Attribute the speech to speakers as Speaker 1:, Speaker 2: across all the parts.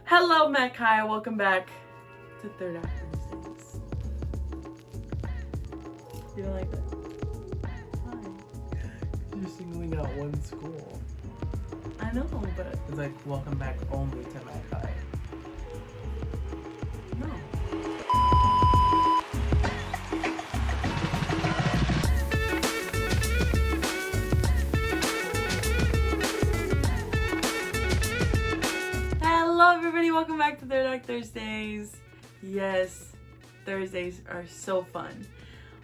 Speaker 1: Hello, Matt Kaya. Welcome back to Third Act Thursdays. You don't like that? Why?
Speaker 2: You're singling out one school.
Speaker 1: I know, but
Speaker 2: It's like, welcome back only to Matt Kaya.
Speaker 1: no. Hello, everybody. Welcome back to Third Act Thursdays. Yes, Thursdays are so fun.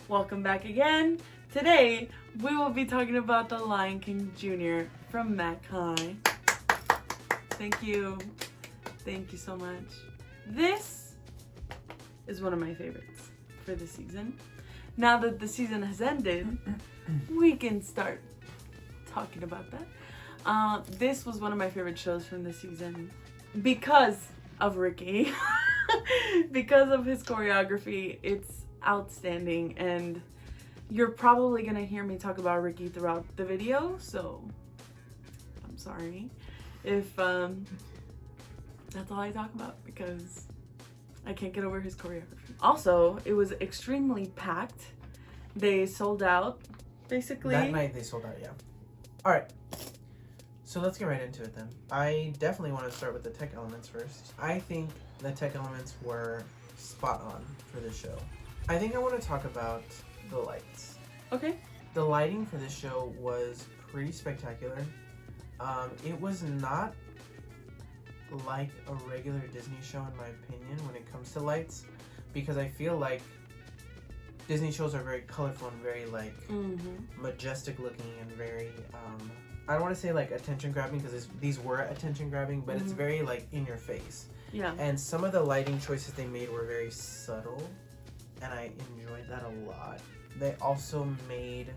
Speaker 1: Welcome back again. Today, we will be talking about The Lion King Jr. from Matt Kaya. Thank you. Thank you so much. This is one of my favorites for the season. Now that the season has ended, we can start talking about that. This was one of my favorite shows from the season because of Ricky. Because of his choreography. It's outstanding, and you're probably gonna hear me talk about Ricky throughout the video, so I'm sorry if that's all I talk about, because I can't get over his choreography. Also, it was extremely packed. They sold out, basically.
Speaker 2: That night they sold out, yeah. Alright, so let's get right into it then. I definitely want to start with the tech elements first. I think the tech elements were spot on for this show. I think I want to talk about the lights.
Speaker 1: Okay.
Speaker 2: The lighting for this show was pretty spectacular. It was not like a regular Disney show in my opinion when it comes to lights, because I feel like Disney shows are very colorful and very like majestic looking and very I don't want to say like attention grabbing, because these were attention grabbing, but it's very like in your face.
Speaker 1: Yeah.
Speaker 2: And some of the lighting choices they made were very subtle, and I enjoyed that a lot. They also made,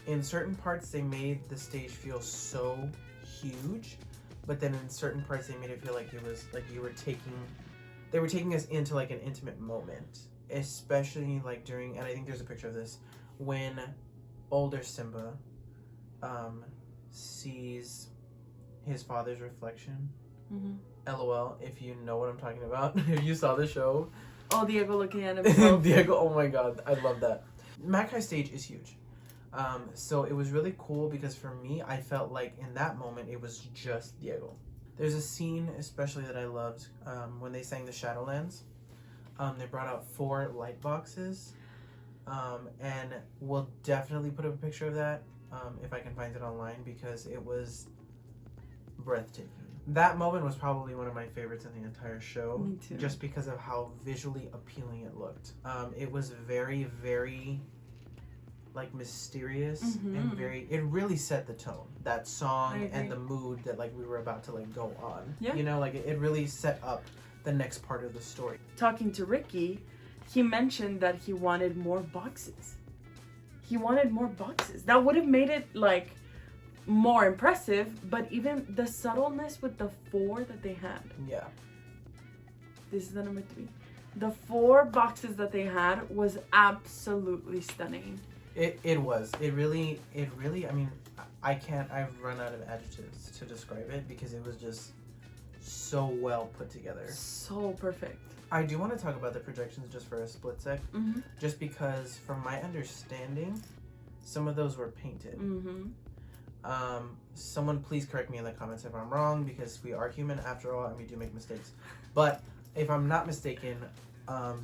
Speaker 2: in certain parts, they made the stage feel so huge, but then in certain parts they made it feel like it was like they were taking us into like an intimate moment, especially like during, and I think there's a picture of this, when older Simba sees his father's reflection. LOL, if you know what I'm talking about. If you saw the show.
Speaker 1: Oh, Diego looking at himself.
Speaker 2: Diego, oh my god, I love that. Mac High stage is huge. So it was really cool because for me, I felt like in that moment, it was just Diego. There's a scene especially that I loved when they sang the Shadowlands. They brought out 4 light boxes. And we'll definitely put up a picture of that if I can find it online, because it was breathtaking. That moment was probably one of my favorites in the entire show.
Speaker 1: Me too.
Speaker 2: Just because of how visually appealing it looked. It was very, very like mysterious and very, it really set the tone. That song and the mood that like we were about to like go on.
Speaker 1: Yeah.
Speaker 2: You know, like it really set up the next part of the story.
Speaker 1: Talking to Ricky, he mentioned that he wanted more boxes. He wanted more boxes. That would have made it like more impressive, but even the subtleness with the 4 that they had.
Speaker 2: Yeah.
Speaker 1: This is the number 3. The 4 boxes that they had was absolutely stunning.
Speaker 2: It was. It really, I mean, I've run out of adjectives to describe it because it was just so well put together.
Speaker 1: So perfect.
Speaker 2: I do want to talk about the projections just for a split sec. Just because from my understanding, some of those were painted. Someone please correct me in the comments if I'm wrong, because we are human after all and we do make mistakes. But if I'm not mistaken,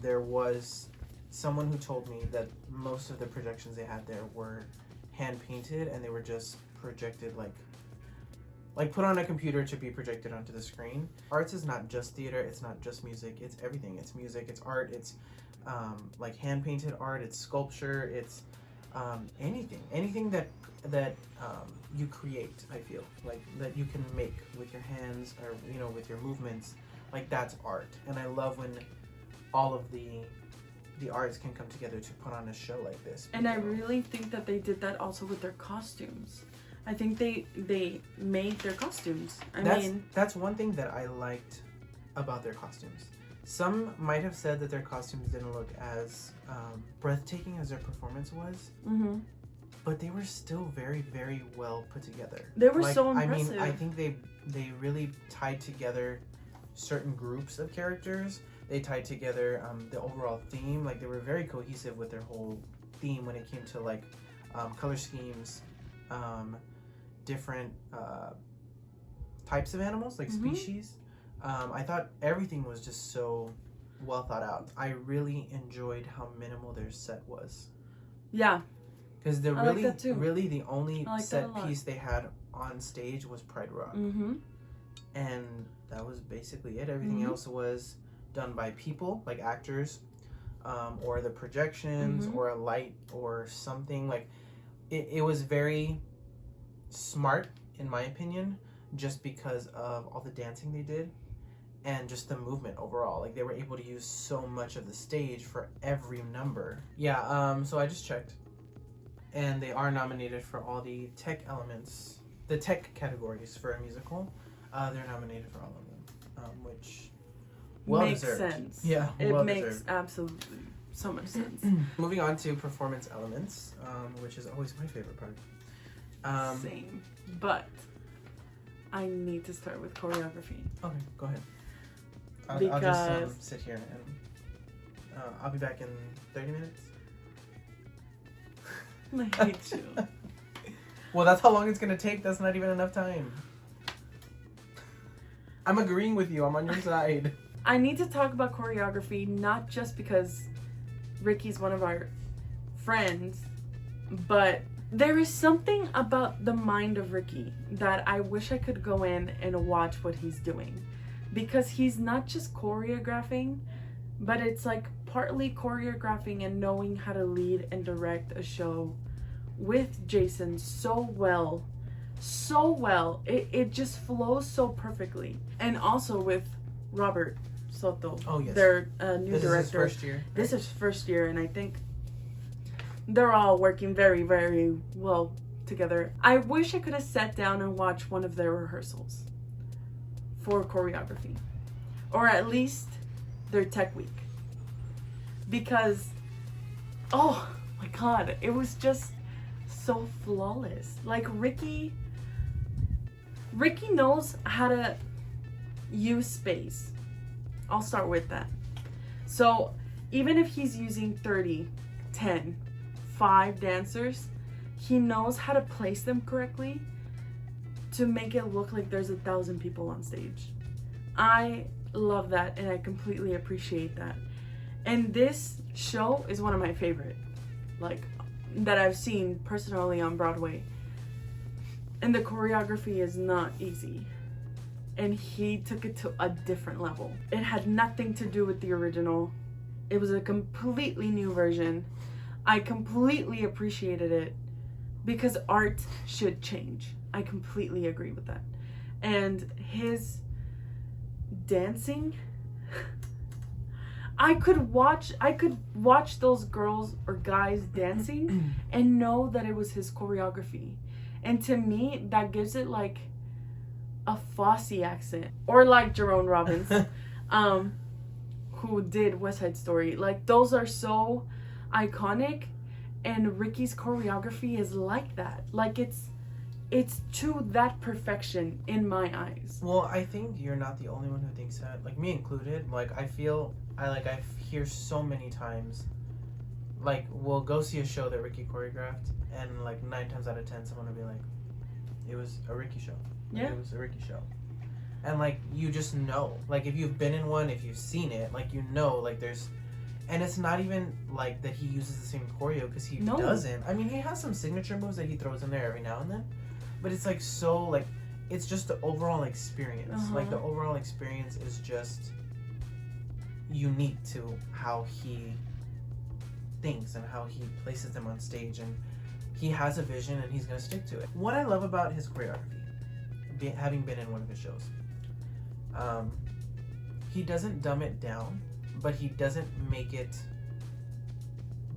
Speaker 2: there was someone who told me that most of the projections they had there were hand painted, and they were just projected like put on a computer to be projected onto the screen. Arts is not just theater, it's not just music, it's everything. It's music, it's art, it's like hand painted art, it's sculpture, it's anything that you create. I feel like that you can make with your hands, or you know, with your movements, like that's art. And I love when all of the arts can come together to put on a show like this.
Speaker 1: And I really think that they did that also with their costumes. I think they made their costumes.
Speaker 2: That's one thing that I liked about their costumes. Some might have said that their costumes didn't look as breathtaking as their performance was, but they were still very, very well put together.
Speaker 1: They were so impressive.
Speaker 2: I mean, I think they really tied together certain groups of characters. They tied together the overall theme. Like, they were very cohesive with their whole theme when it came to like color schemes, different types of animals, like species. I thought everything was just so well thought out. I really enjoyed how minimal their set was.
Speaker 1: Yeah.
Speaker 2: Because really the only set piece they had on stage was Pride Rock. And that was basically it. Everything else was done by people, like actors, or the projections, or a light, or something. Like, it was very smart, in my opinion, just because of all the dancing they did and just the movement overall. Like, they were able to use so much of the stage for every number. Yeah, so I just checked, and they are nominated for all the tech elements, the tech categories for a musical. They're nominated for all of them, which
Speaker 1: makes
Speaker 2: deserved.
Speaker 1: Sense.
Speaker 2: Yeah,
Speaker 1: it
Speaker 2: well
Speaker 1: makes
Speaker 2: deserved.
Speaker 1: absolutely so much sense.
Speaker 2: Moving on to performance elements, which is always my favorite part.
Speaker 1: Same, but I need to start with choreography.
Speaker 2: Okay, go ahead. I'll just sit here and I'll be back in 30 minutes.
Speaker 1: I hate you.
Speaker 2: Well, that's how long it's gonna take. That's not even enough time. I'm agreeing with you. I'm on your side.
Speaker 1: I need to talk about choreography, not just because Ricky's one of our friends, but there is something about the mind of Ricky that I wish I could go in and watch what he's doing. Because he's not just choreographing, but it's like partly choreographing and knowing how to lead and direct a show with Jason so well. It just flows so perfectly. And also with Robert Soto, their new director.
Speaker 2: This is his first year.
Speaker 1: This is first year, and I think they're all working very, very well together. I wish I could have sat down and watched one of their rehearsals for choreography, or at least their tech week, because oh my god, it was just so flawless. Like, Ricky knows how to use space. I'll start with that. So even if he's using 30, 10, 5 dancers, he knows how to place them correctly to make it look like there's 1,000 people on stage. I love that, and I completely appreciate that. And this show is one of my favorite, like, that I've seen personally on Broadway. And the choreography is not easy. And he took it to a different level. It had nothing to do with the original. It was a completely new version. I completely appreciated it because art should change. I completely agree with that. And his dancing, I could watch those girls or guys dancing and know that it was his choreography. And to me, that gives it like a Fosse accent, or like Jerome Robbins, who did West Side Story. Like, those are so iconic, and Ricky's choreography is like that. Like, it's to that perfection in my eyes.
Speaker 2: Well, I think you're not the only one who thinks that. Like, me included. Like, I hear so many times, like, we'll go see a show that Ricky choreographed, and like 9 times out of 10 someone will be like, it was a Ricky show. Like,
Speaker 1: Yeah.
Speaker 2: It was a Ricky show. And like, you just know. Like, if you've been in one, if you've seen it, like, you know, like, there's, and it's not even like that he uses the same choreo, because he doesn't. I mean, he has some signature moves that he throws in there every now and then, but it's like, so like, it's just the overall experience. Like, the overall experience is just unique to how he thinks and how he places them on stage, and he has a vision and he's gonna stick to it. What I love about his choreography, having been in one of his shows, he doesn't dumb it down, but he doesn't make it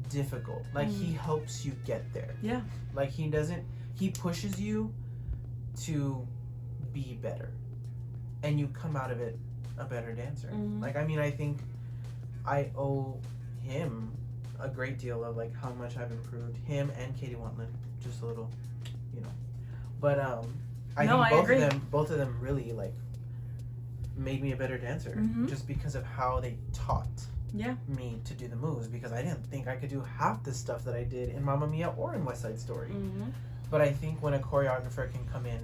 Speaker 2: difficult. Like, he helps you get there.
Speaker 1: Yeah.
Speaker 2: Like, he pushes you to be better, and you come out of it a better dancer. Like, I mean, I think I owe him a great deal of like how much I've improved, him and Katie Wantland just a little, you know. But I
Speaker 1: No,
Speaker 2: think
Speaker 1: I agree.
Speaker 2: both of them really like made me a better dancer, just because of how they taught me to do the moves, because I didn't think I could do half the stuff that I did in Mamma Mia or in West Side Story. But I think when a choreographer can come in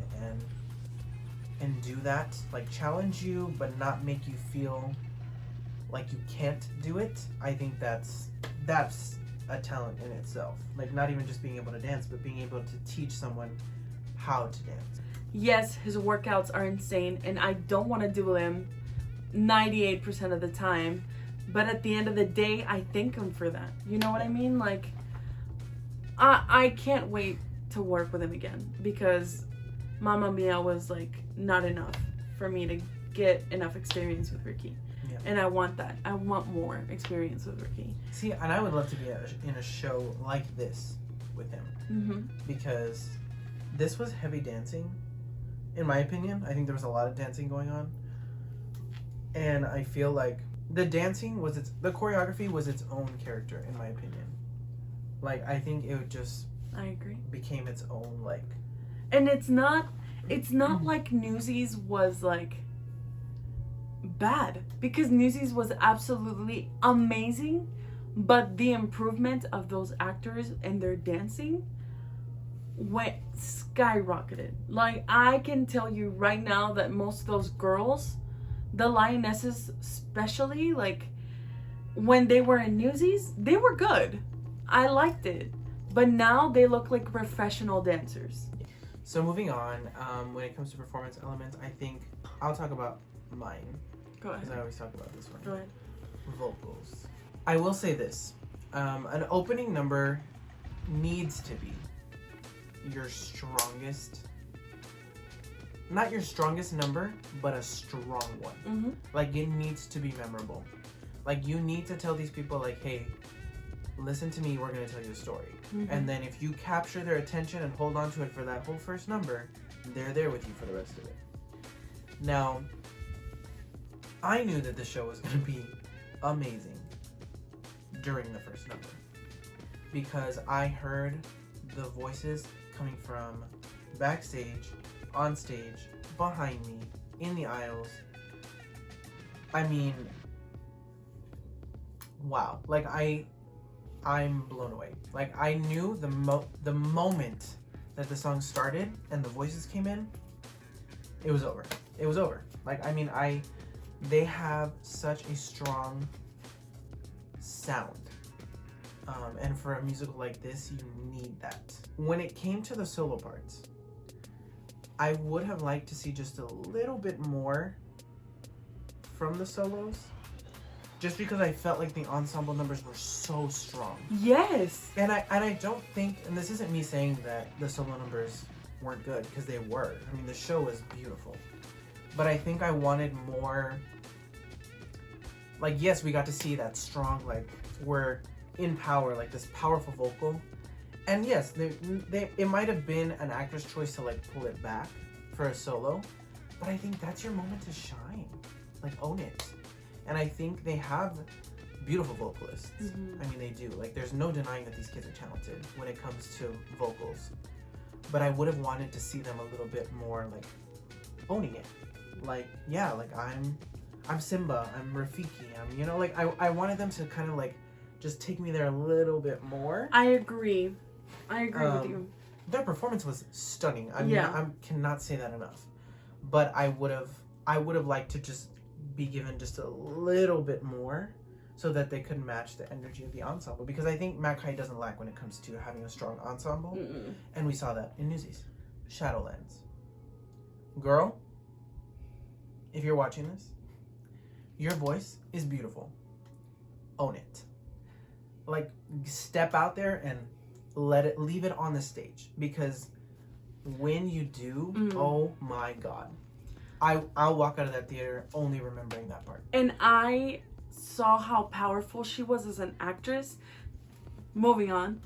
Speaker 2: and do that, like challenge you but not make you feel like you can't do it, I think that's a talent in itself. Like not even just being able to dance, but being able to teach someone how to dance.
Speaker 1: Yes, his workouts are insane, and I don't want to do them 98% of the time, but at the end of the day, I thank him for that. You know what I mean? Like, I can't wait to work with him again, because Mamma Mia was like not enough for me to get enough experience with Ricky. Yeah. And I want that. I want more experience with Ricky.
Speaker 2: See, and I would love to be in a show like this with him, because this was heavy dancing. In my opinion, I think there was a lot of dancing going on, and I feel like the dancing was the choreography was its own character, in my opinion. Like, I think it would just,
Speaker 1: I agree,
Speaker 2: became its own, like,
Speaker 1: and it's not like Newsies was like bad, because Newsies was absolutely amazing, but the improvement of those actors and their dancing went skyrocketed. Like, I can tell you right now that most of those girls, the lionesses especially, like when they were in Newsies, they were good. I liked it, but now they look like professional dancers.
Speaker 2: So moving on, when it comes to performance elements, I think I'll talk about mine.
Speaker 1: Go ahead.
Speaker 2: Because I always talk about this one.
Speaker 1: Go ahead.
Speaker 2: Vocals. I will say this: an opening number needs to be your strongest, not your strongest number, but a strong one. Like, it needs to be memorable. Like, you need to tell these people, like, hey, listen to me, we're going to tell you a story. And then if you capture their attention and hold on to it for that whole first number, they're there with you for the rest of it. Now, I knew that the show was going to be amazing during the first number, because I heard the voices coming from backstage, on stage, behind me, in the aisles. I mean, wow. Like, I'm blown away. Like, I knew the moment that the song started and the voices came in, it was over. It was over. Like, I mean, they have such a strong sound. And for a musical like this, you need that. When it came to the solo parts, I would have liked to see just a little bit more from the solos, just because I felt like the ensemble numbers were so strong. Yes. And I don't think, and this isn't me saying that the solo numbers weren't good, because they were. I mean, the show was beautiful. But I think I wanted more, like, yes, we got to see that strong, like, we're in power, like this powerful vocal. And yes, it might have been an actor's choice to, like, pull it back for a solo, but I think that's your moment to shine. Like, own it. And I think they have beautiful vocalists. I mean, they do. Like, there's no denying that these kids are talented when it comes to vocals. But I would have wanted to see them a little bit more, like, owning it. Like, yeah, like, I'm Simba, I'm Rafiki, you know, like, I wanted them to kind of, like, just take me there a little bit more.
Speaker 1: I agree with you.
Speaker 2: Their performance was stunning. I mean, I cannot say that enough. But I would have liked to just be given just a little bit more, so that they could match the energy of the ensemble. Because I think Mac High doesn't lack when it comes to having a strong ensemble. And we saw that in Newsies. Shadowlands. Girl, if you're watching this, your voice is beautiful. Own it. Like, step out there and leave it on the stage, because when you do, oh my God, I'll walk out of that theater only remembering that part. And I saw how powerful she was as an actress. Moving on,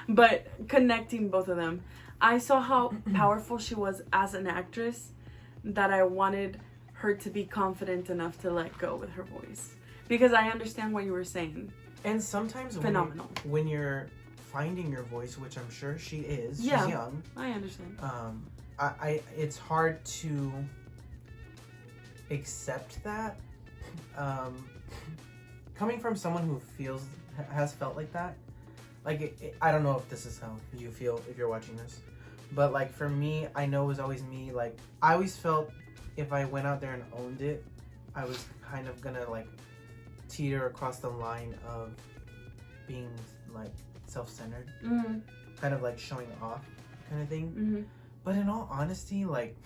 Speaker 2: but connecting both of them, I saw how powerful she was as an actress, that I wanted her to be confident enough to let go with her voice, because I understand what you were saying. And sometimes when you're finding your voice, which I'm sure she is.
Speaker 1: Yeah,
Speaker 2: she's young.
Speaker 1: I understand.
Speaker 2: It's hard to accept that. Coming from someone who has felt like that, like I don't know if this is how you feel if you're watching this, but like for me, I know it was always me. Like I always felt if I went out there and owned it, I was kind of gonna like teeter across the line of being like self-centered, kind of like showing off kind of thing. But in all honesty, like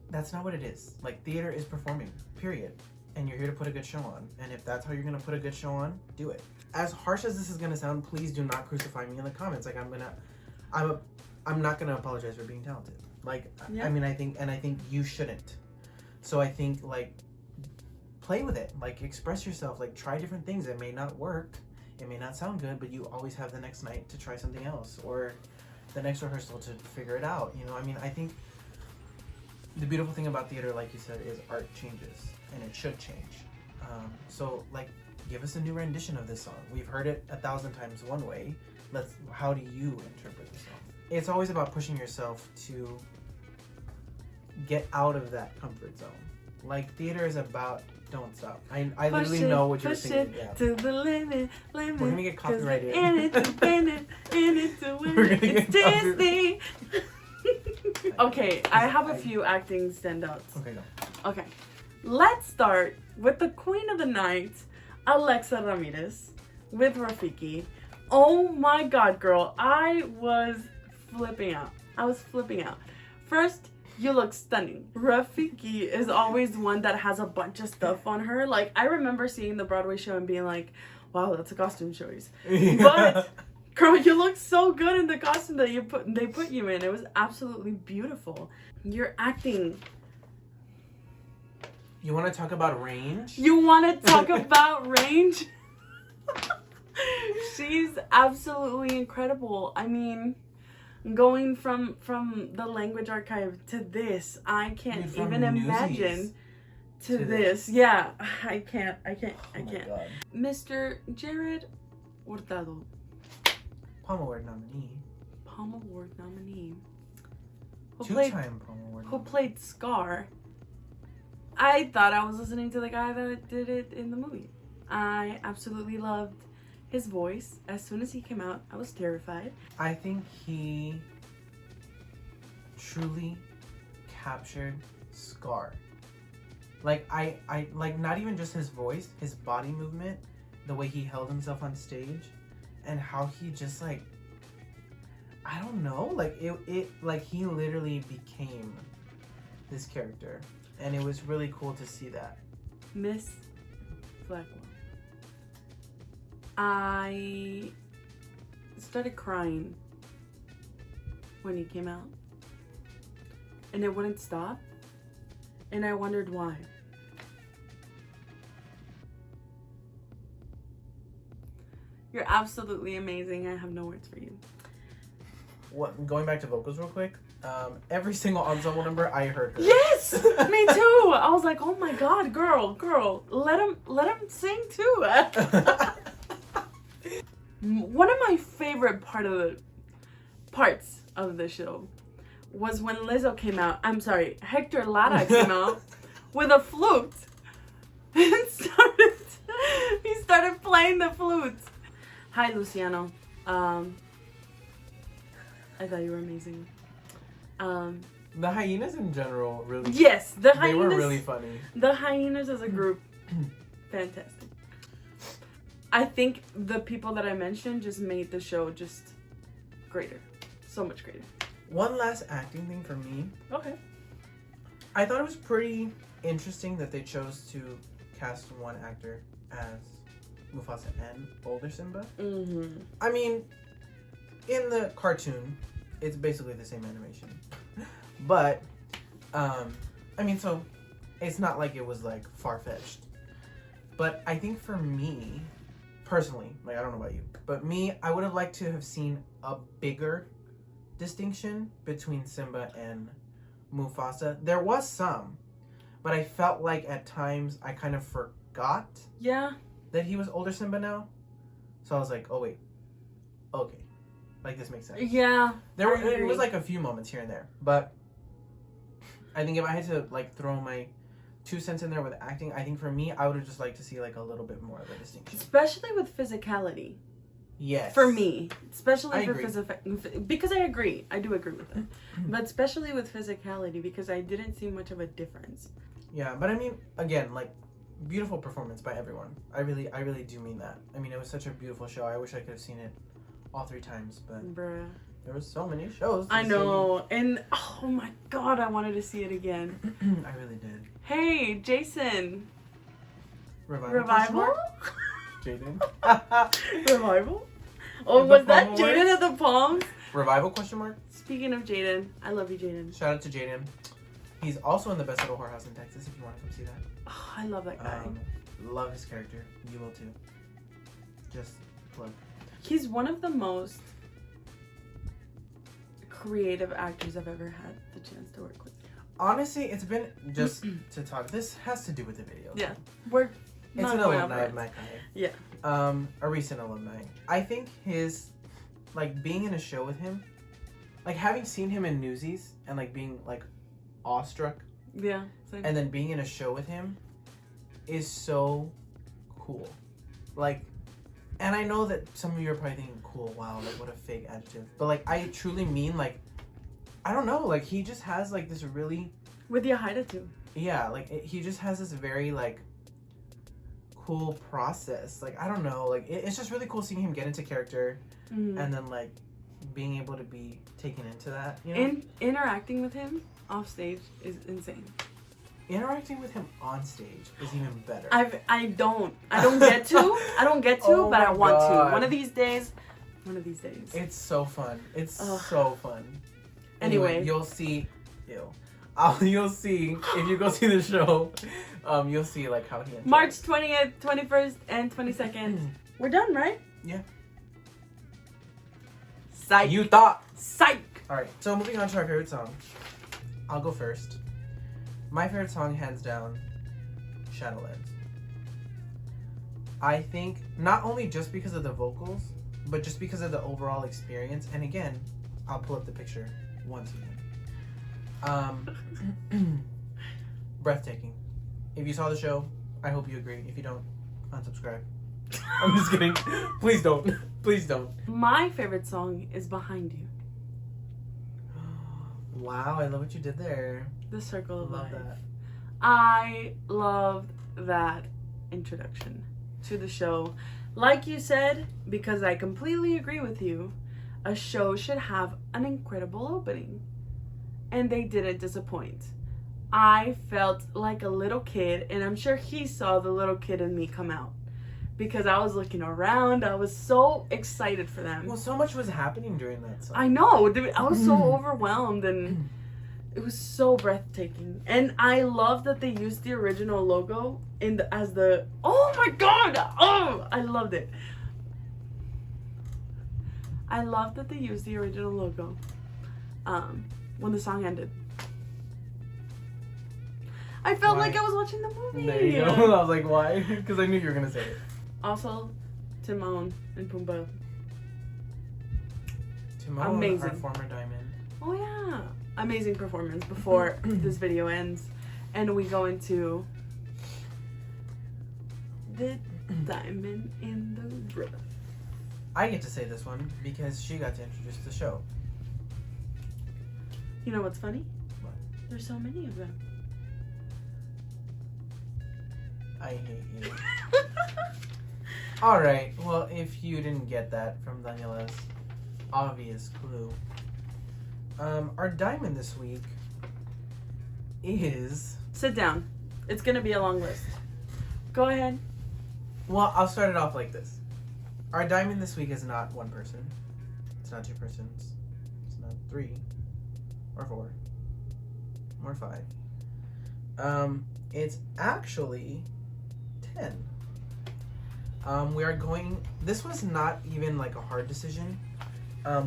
Speaker 2: that's not what it is. Like theater is performing, period. And you're here to put a good show on. And if that's how you're gonna put a good show on, do it. As harsh as this is gonna sound, please do not crucify me in the comments. Like I'm not gonna apologize for being talented. Like yeah. I think you shouldn't. So I think like play with it. Like express yourself. Like try different things. It may not work. It may not sound good, but you always have the next night to try something else or the next rehearsal to figure it out. You know, I think the beautiful thing about theater, like you said, is art changes, and it should change. So, like, give us a new rendition of this song. We've heard it 1,000 times one way. How do you interpret the song? It's always about pushing yourself to get out of that comfort zone. Like, theater is about don't stop. I literally know what you're singing.
Speaker 1: Yeah. To the limit.
Speaker 2: We're gonna get copyrighted.
Speaker 1: In it to win it, in it to win it. It's Disney. Okay, I have a few acting standouts.
Speaker 2: Okay, go.
Speaker 1: Okay, let's start with the queen of the night, Alexa Ramirez, with Rafiki. Oh my god, girl, I was flipping out. First, you look stunning. Rafiki is always one that has a bunch of stuff on her. Like, I remember seeing the Broadway show and being like, wow, that's a costume choice. But girl, you look so good in the costume that they put you in. It was absolutely beautiful. You're acting.
Speaker 2: You want to talk about range?
Speaker 1: You want to talk about range? She's absolutely incredible. I mean, going from the language archive to this, I can't even imagine to this. Yeah, I can't.
Speaker 2: God.
Speaker 1: Mr. Jared Hurtado.
Speaker 2: Palm Award nominee. Two-time Palm Award.
Speaker 1: Who played Scar. I thought I was listening to the guy that did it in the movie. I absolutely loved his voice. As soon as he came out, I was terrified.
Speaker 2: I think he truly captured Scar. Like I like not even just his voice, his body movement, the way he held himself on stage, and how he just like, I don't know, like it like he literally became this character, and it was really cool to see that.
Speaker 1: Miss Blackwell. I started crying when he came out, and it wouldn't stop, and I wondered why. You're absolutely amazing. I have no words for you.
Speaker 2: What, going back to vocals real quick, every single ensemble number I heard her.
Speaker 1: Yes, me too. I was like, oh my god, girl, let him sing too. One of my favorite parts of the show was when Hector Lara came out with a flute and he started playing the flute. Hi, Luciano. I thought you were amazing.
Speaker 2: The hyenas in general, really.
Speaker 1: Yes, the hyenas.
Speaker 2: They were really funny.
Speaker 1: The hyenas as a group, fantastic. I think the people that I mentioned just made the show just greater. So much greater.
Speaker 2: One last acting thing for me.
Speaker 1: Okay.
Speaker 2: I thought it was pretty interesting that they chose to cast one actor as Mufasa and older Simba.
Speaker 1: Mm-hmm.
Speaker 2: I mean, in the cartoon, it's basically the same animation. But, I mean, so it's not like it was like far-fetched. But I think for me, personally, like I don't know about you, but me, I would have liked to have seen a bigger distinction between Simba and Mufasa. There was some, but I felt like at times I kind of forgot
Speaker 1: that
Speaker 2: he was older Simba now. So I was like, oh wait, okay, like this makes sense.
Speaker 1: Yeah.
Speaker 2: It was like a few moments here and there, but I think if I had to like throw my 2 cents in there with acting, I think for me, I would have just liked to see like a little bit more of a distinction.
Speaker 1: Especially with physicality.
Speaker 2: Yes.
Speaker 1: For me, especially for
Speaker 2: agree.
Speaker 1: because I agree. I do agree with it. But especially with physicality, because I didn't see much of a difference.
Speaker 2: Yeah, but I mean, again, like, beautiful performance by everyone. I really do mean that. I mean, it was such a beautiful show. I wish I could have seen it all 3 times, but
Speaker 1: Bruh.
Speaker 2: there was so many shows.
Speaker 1: I know, and oh my god, I wanted to see it again.
Speaker 2: I really did.
Speaker 1: Hey, Jason.
Speaker 2: Revival? Jaden?
Speaker 1: Revival? Oh, was that
Speaker 2: Palm
Speaker 1: Jaden at the Palms?
Speaker 2: Revival question mark?
Speaker 1: Speaking of Jaden, I love you, Jaden.
Speaker 2: Shout out to Jaden. He's also in the Best Little Whorehouse in Texas if you want to come see that.
Speaker 1: Oh, I love that guy.
Speaker 2: Love his character. You will too. Just plug.
Speaker 1: He's one of the most creative actors I've ever had the chance to work with.
Speaker 2: Honestly, it's been just to talk. This has to do with the video.
Speaker 1: Yeah, we're
Speaker 2: It's an alumni of McAllen.
Speaker 1: Yeah.
Speaker 2: A recent alumni. I think his, like, being in a show with him, like, having seen him in Newsies and, like, being, like, awestruck.
Speaker 1: Yeah. Same.
Speaker 2: And then being in a show with him is so cool. Like, and I know that some of you are probably thinking, cool, wow, like, what a fake adjective. But, like, I truly mean, like, I don't know, like, he just has, like, this really...
Speaker 1: With your height too.
Speaker 2: Yeah, like, he just has this very, like, cool process. Like, I don't know, like, it's just really cool seeing him get into character and then, like, being able to be taken into that, you know?
Speaker 1: Interacting with him off stage is insane.
Speaker 2: Interacting with him on stage is even better.
Speaker 1: I don't get to,
Speaker 2: Oh
Speaker 1: but I
Speaker 2: my
Speaker 1: want
Speaker 2: God.
Speaker 1: to. One of these days.
Speaker 2: It's so fun. It's so fun.
Speaker 1: Anyway,
Speaker 2: you'll see. You'll see if you go see the show. You'll see like how he.
Speaker 1: March 20th, 21st, and 22nd. We're done, right?
Speaker 2: Yeah.
Speaker 1: Psych.
Speaker 2: You thought.
Speaker 1: Psych.
Speaker 2: All right. So moving on to our favorite song. I'll go first. My favorite song, hands down, Shadowlands. I think not only just because of the vocals, but just because of the overall experience. And again, I'll pull up the picture once again. Breathtaking. If you saw the show, I hope you agree. If you don't, unsubscribe. I'm just kidding. Please don't. Please don't.
Speaker 1: My favorite song is Behind You.
Speaker 2: Wow, I love what you did there.
Speaker 1: The Circle of
Speaker 2: Love
Speaker 1: Life.
Speaker 2: that.
Speaker 1: I loved that introduction to the show. Like you said, because I completely agree with you, a show should have an incredible opening. And they didn't disappoint. I felt like a little kid, and I'm sure he saw the little kid in me come out. Because I was looking around, I was so excited for them.
Speaker 2: Well, so much was happening during that song.
Speaker 1: I know, dude, I was so overwhelmed, and it was so breathtaking. And I love that they used the original logo as the, oh my god, oh, I loved it. I love that they used the original logo when the song ended. I felt like I was watching the movie.
Speaker 2: There you go. I was like, why? Because I knew you were gonna say it.
Speaker 1: Also, Timon and Pumbaa.
Speaker 2: Timon,
Speaker 1: Amazing.
Speaker 2: our former diamond.
Speaker 1: Oh yeah, amazing performance before this video ends, and we go into the diamond in the rough.
Speaker 2: I get to say this one because she got to introduce the show.
Speaker 1: You know what's funny?
Speaker 2: What?
Speaker 1: There's so many of them.
Speaker 2: I hate you. Alright, well, if you didn't get that from Daniela's obvious clue, our diamond this week is...
Speaker 1: Sit down. It's gonna be a long list. Go ahead.
Speaker 2: Well, I'll start it off like this. Our diamond this week is not one person. It's not 2 persons. It's not 3 or 4 or 5. It's actually 10. We are going... This was not even like a hard decision.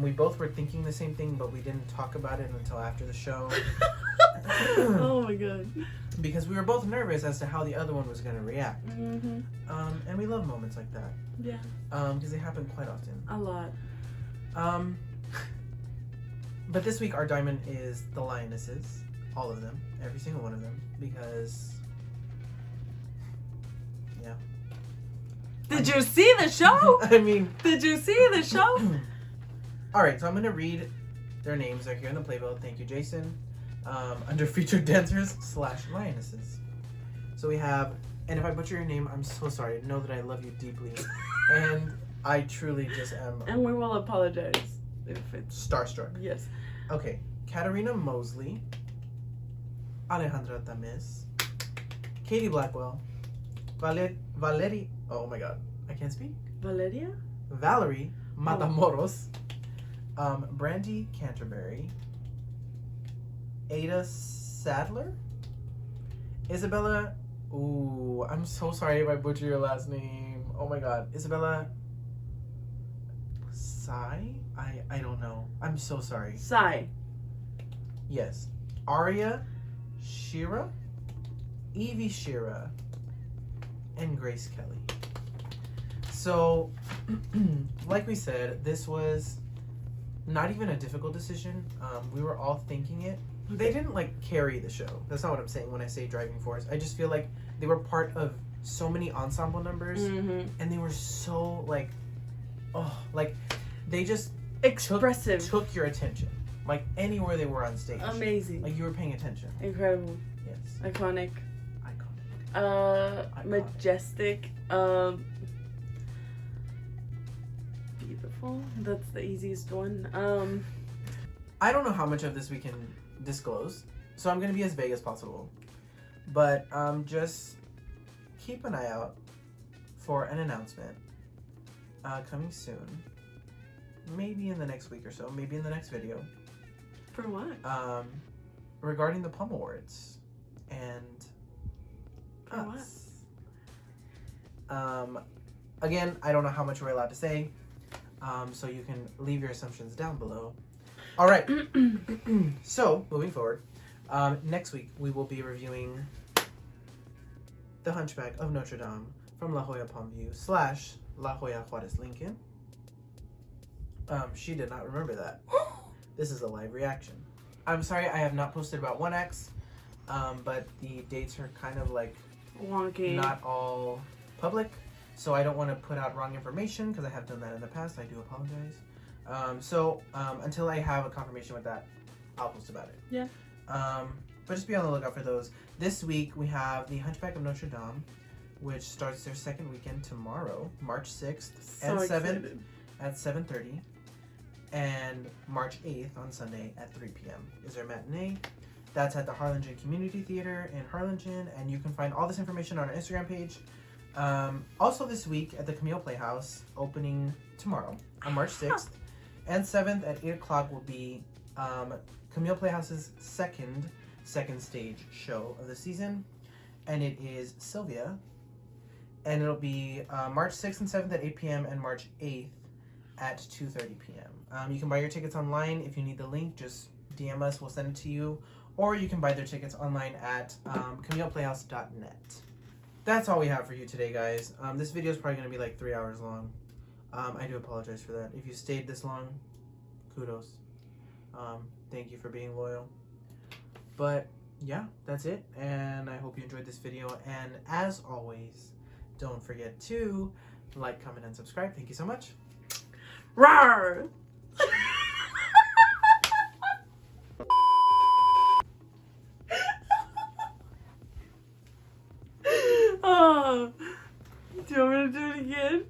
Speaker 2: We both were thinking the same thing, but we didn't talk about it until after the show.
Speaker 1: Oh my god.
Speaker 2: Because we were both nervous as to how the other one was going to react.
Speaker 1: Mm-hmm.
Speaker 2: And we love moments like that.
Speaker 1: Yeah.
Speaker 2: Because they happen quite often.
Speaker 1: A lot.
Speaker 2: But this week our diamond is the lionesses. All of them. Every single one of them. Because... yeah.
Speaker 1: Did you see the show?
Speaker 2: I mean...
Speaker 1: Did you see the show?
Speaker 2: Alright, so I'm going to read their names. They're here in the playbill. Thank you, Jason. Under featured dancers / lionesses. So we have... And if I butcher your name, I'm so sorry. Know that I love you deeply. And I truly just am...
Speaker 1: And we will apologize if it's...
Speaker 2: starstruck.
Speaker 1: Yes.
Speaker 2: Okay. Katarina Mosley. Alejandra Tamis. Katie Blackwell. Valerie... Oh my god. I can't speak.
Speaker 1: Valeria?
Speaker 2: Valerie Matamoros. Brandy Canterbury. Ada Sadler. Isabella... Ooh, I'm so sorry if I butcher your last name. Oh my god. Isabella... Sai? I don't know. I'm so sorry.
Speaker 1: Sai.
Speaker 2: Yes. Aria Shira, Evie Shira, and Grace Kelly. So, like we said, this was not even a difficult decision. We were all thinking it. They didn't like carry the show. That's not what I'm saying when I say driving force. I just feel like they were part of so many ensemble numbers, and they were so like, oh, like they just
Speaker 1: expressive.
Speaker 2: Took your attention. Like anywhere they were on stage.
Speaker 1: Amazing.
Speaker 2: Like you were paying attention.
Speaker 1: Incredible.
Speaker 2: Yes.
Speaker 1: Iconic.
Speaker 2: Iconic.
Speaker 1: Majestic. Beautiful. That's the easiest one.
Speaker 2: I don't know how much of this we can disclose, so I'm gonna be as vague as possible. But just keep an eye out for an announcement coming soon. Maybe in the next week or so. Maybe in the next video.
Speaker 1: For what?
Speaker 2: Regarding the Palm Awards and us. Again, I don't know how much we're allowed to say, so you can leave your assumptions down below. All right. So moving forward, next week we will be reviewing The Hunchback of Notre Dame from La Joya Palmview / La Joya Juarez Lincoln. She did not remember that. This is a live reaction. I'm sorry I have not posted about 1X, but the dates are kind of like
Speaker 1: wonky.
Speaker 2: Not all public, so I don't want to put out wrong information because I have done that in the past. I do apologize. So until I have a confirmation with that, I'll post about it.
Speaker 1: Yeah.
Speaker 2: But just be on the lookout for those. This week we have The Hunchback of Notre Dame, which starts their second weekend tomorrow, March 6th and 7th at 7:30. And March 8th on Sunday at 3 p.m. is their matinee. That's at the Harlingen Community Theater in Harlingen, and you can find all this information on our Instagram page. Also this week at the Camille Playhouse, opening tomorrow on March 6th and 7th at 8 o'clock will be Camille Playhouse's second stage show of the season, and it is Sylvia, and it'll be March 6th and 7th at 8 p.m. and March 8th at 2:30 p.m. You can buy your tickets online. If you need the link, just DM us. We'll send it to you. Or you can buy their tickets online at CamillePlayhouse.net. That's all we have for you today, guys. This video is probably going to be like 3 hours long. I do apologize for that. If you stayed this long, kudos. Thank you for being loyal. But yeah, that's it. And I hope you enjoyed this video. And as always, don't forget to like, comment, and subscribe. Thank you so much.
Speaker 1: Rawr! Oh, do you want me to do it again?